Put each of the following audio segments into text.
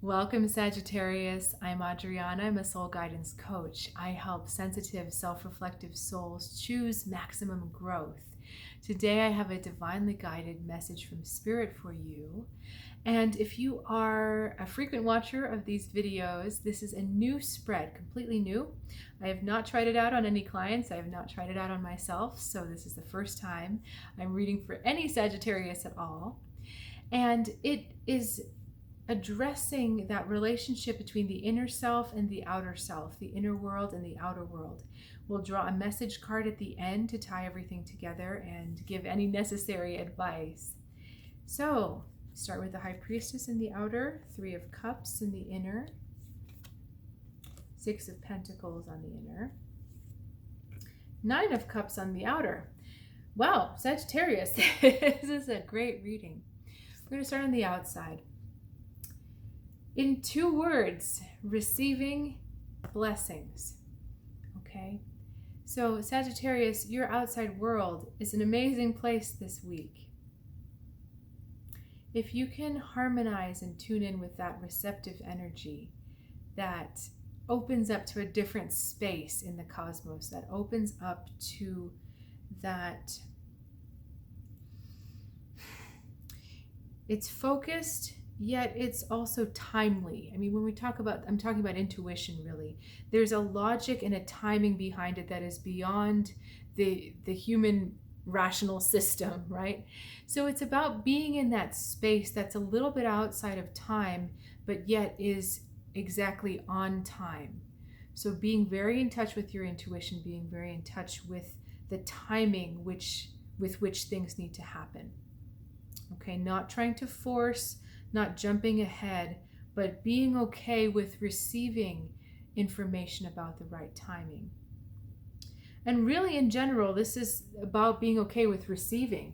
Welcome, Sagittarius. I'm Adriana. I'm a soul guidance coach. I help sensitive, self-reflective souls choose maximum growth. Today, I have a divinely guided message from Spirit for you. And if you are a frequent watcher of these videos, this is a new spread, completely new. I have not tried it out on any clients. I have not tried it out on myself. So this is the first time I'm reading for any Sagittarius at all. And it is addressing that relationship between the inner self and the outer self, the inner world and the outer world. We'll draw a message card at the end to tie everything together and give any necessary advice. So, start with the High Priestess in the outer, Three of Cups in the inner, Six of Pentacles on the inner, Nine of Cups on the outer. Wow, Sagittarius, this is a great reading. We're going to start on the outside. In 2 words, receiving blessings. Okay? So, Sagittarius, your outside world is an amazing place this week. If you can harmonize and tune in with that receptive energy that opens up to a different space in the cosmos, that opens up to that, it's focused, yet it's also timely. I mean, when we talk about, I'm talking about intuition really. There's a logic and a timing behind it that is beyond the human rational system, right? So it's about being in that space that's a little bit outside of time, but yet is exactly on time. So being very in touch with your intuition, being very in touch with the timing with which things need to happen. Okay, not trying to force, not jumping ahead, but being okay with receiving information about the right timing. And really, in general, this is about being okay with receiving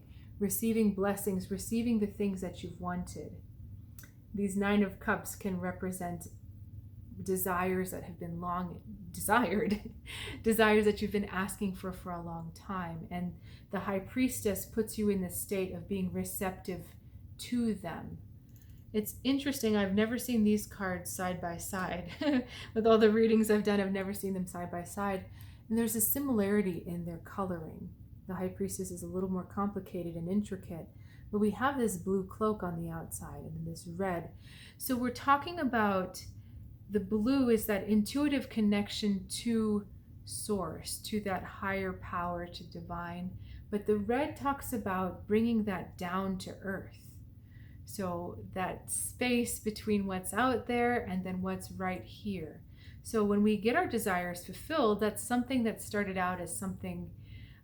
blessings, receiving the things that you've wanted. These Nine of Cups can represent desires that have been long desired, desires that you've been asking for a long time. And the High Priestess puts you in the state of being receptive to them. It's interesting, I've never seen these cards side by side. With all the readings I've done, I've never seen them side by side. And there's a similarity in their coloring. The High Priestess is a little more complicated and intricate, but we have this blue cloak on the outside and then this red. So we're talking about the blue is that intuitive connection to source, to that higher power, to divine. But the red talks about bringing that down to earth. So that space between what's out there and then what's right here. So when we get our desires fulfilled, that's something that started out as something,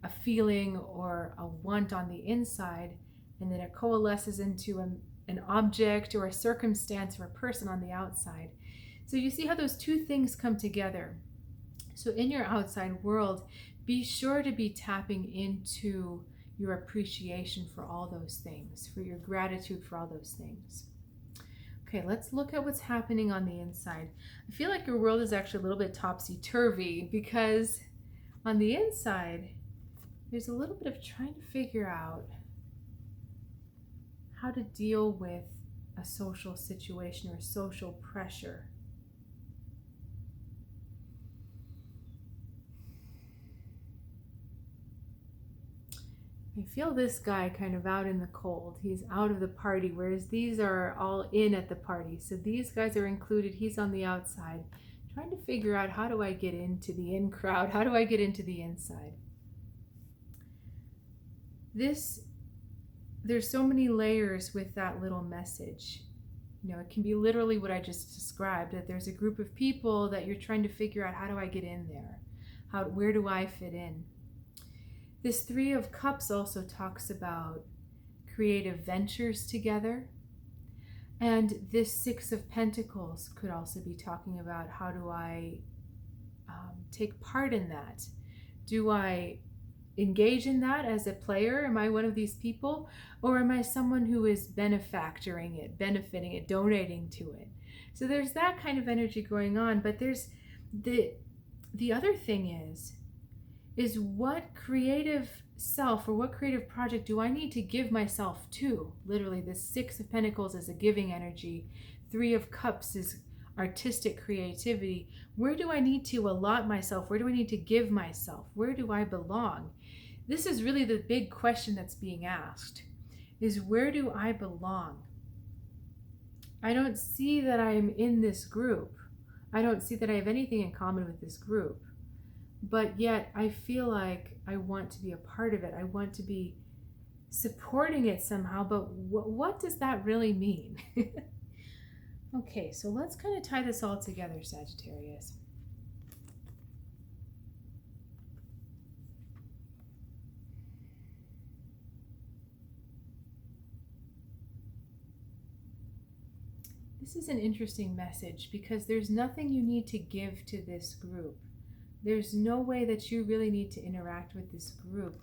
a feeling or a want on the inside, and then it coalesces into an object or a circumstance or a person on the outside. So you see how those two things come together. So in your outside world, be sure to be tapping into your appreciation for all those things, for your gratitude for all those things. Okay, let's look at what's happening on the inside. I feel like your world is actually a little bit topsy-turvy because on the inside, there's a little bit of trying to figure out how to deal with a social situation or social pressure. I feel this guy kind of out in the cold. He's out of the party, whereas these are all in at the party. So these guys are included. He's on the outside, trying to figure out, how do I get into the in crowd? How do I get into the inside? There's so many layers with that little message. You know, it can be literally what I just described, that there's a group of people that you're trying to figure out, how do I get in there? Where do I fit in? This Three of Cups also talks about creative ventures together. And this Six of Pentacles could also be talking about, how do I take part in that? Do I engage in that as a player? Am I one of these people? Or am I someone who is benefactoring it, benefiting it, donating to it? So there's that kind of energy going on. But there's the other thing is what creative self or what creative project do I need to give myself to? Literally, the Six of Pentacles is a giving energy. Three of Cups is artistic creativity. Where do I need to allot myself? Where do I need to give myself? Where do I belong? This is really the big question that's being asked, is where do I belong? I don't see that I'm in this group. I don't see that I have anything in common with this group. But yet I feel like I want to be a part of it. I want to be supporting it somehow, but what does that really mean? Okay, so let's kind of tie this all together, Sagittarius. This is an interesting message because there's nothing you need to give to this group. There's no way that you really need to interact with this group.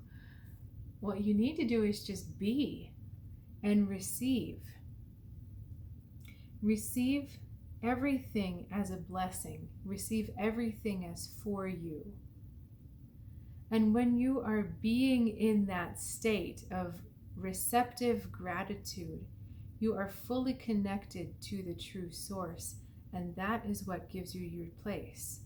What you need to do is just be and receive. Receive everything as a blessing. Receive everything as for you. And when you are being in that state of receptive gratitude, you are fully connected to the true source, and that is what gives you your place.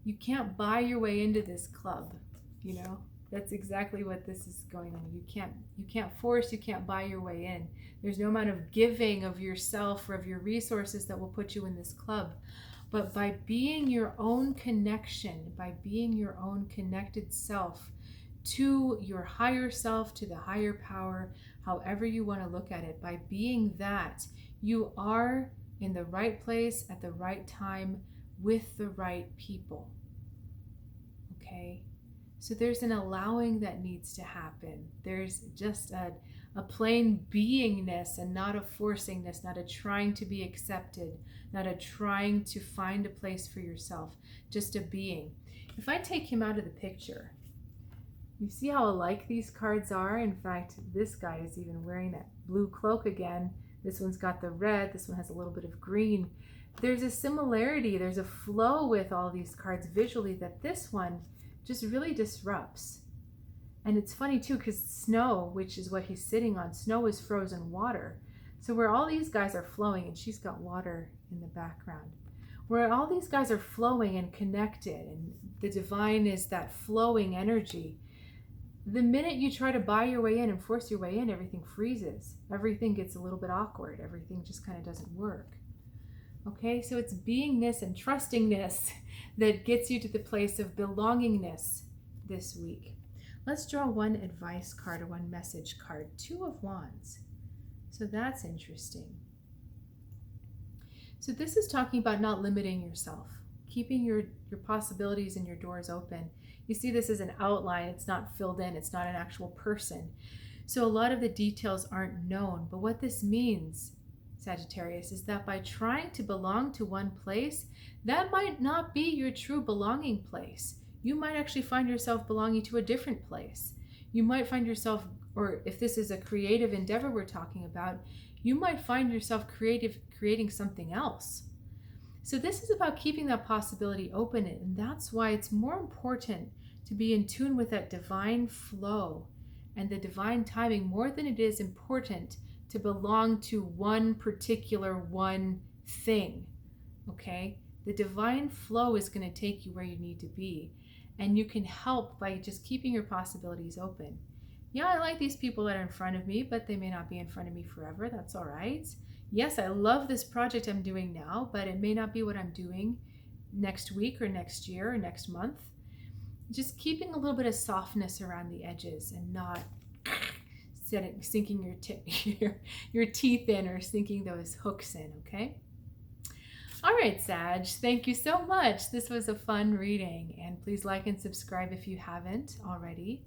You can't buy your way into this club, you know? That's exactly what this is going on. You can't force, you can't buy your way in. There's no amount of giving of yourself or of your resources that will put you in this club. But by being your own connection, by being your own connected self to your higher self, to the higher power, however you want to look at it, by being that, you are in the right place at the right time with the right people. Okay? So there's an allowing that needs to happen. There's just a plain beingness and not a forcingness, not a trying to be accepted, not a trying to find a place for yourself, just a being. If I take him out of the picture, you see how alike these cards are? In fact, this guy is even wearing that blue cloak again. This one's got the red, this one has a little bit of green. There's a similarity, there's a flow with all these cards visually that this one just really disrupts. And it's funny too, because snow, which is what he's sitting on, snow is frozen water. So where all these guys are flowing, and she's got water in the background, where all these guys are flowing and connected, and the divine is that flowing energy, the minute you try to buy your way in and force your way in, everything freezes. Everything gets a little bit awkward. Everything just kind of doesn't work. Okay, so it's beingness and trustingness that gets you to the place of belongingness this week. Let's draw one advice card or one message card. 2 of Wands. So that's interesting. So this is talking about not limiting yourself, keeping your possibilities and your doors open. You see this as an outline. It's not filled in. It's not an actual person. So a lot of the details aren't known. But what this means, Sagittarius, is that by trying to belong to one place, that might not be your true belonging place. You might actually find yourself belonging to a different place. You might find yourself, or if this is a creative endeavor we're talking about, you might find yourself creating something else. So this is about keeping that possibility open, and that's why it's more important to be in tune with that divine flow and the divine timing more than it is important to belong to one particular one thing. Okay? The divine flow is going to take you where you need to be, and you can help by just keeping your possibilities open. Yeah, I like these people that are in front of me, but they may not be in front of me forever. That's all right. Yes, I love this project I'm doing now, but it may not be what I'm doing next week or next year or next month. Just keeping a little bit of softness around the edges and not sinking your teeth in or sinking those hooks in, okay? All right, Sag, thank you so much. This was a fun reading, and please like and subscribe if you haven't already.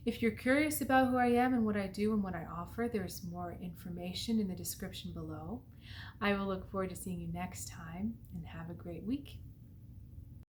If you're curious about who I am and what I do and what I offer, there's more information in the description below. I will look forward to seeing you next time, and have a great week.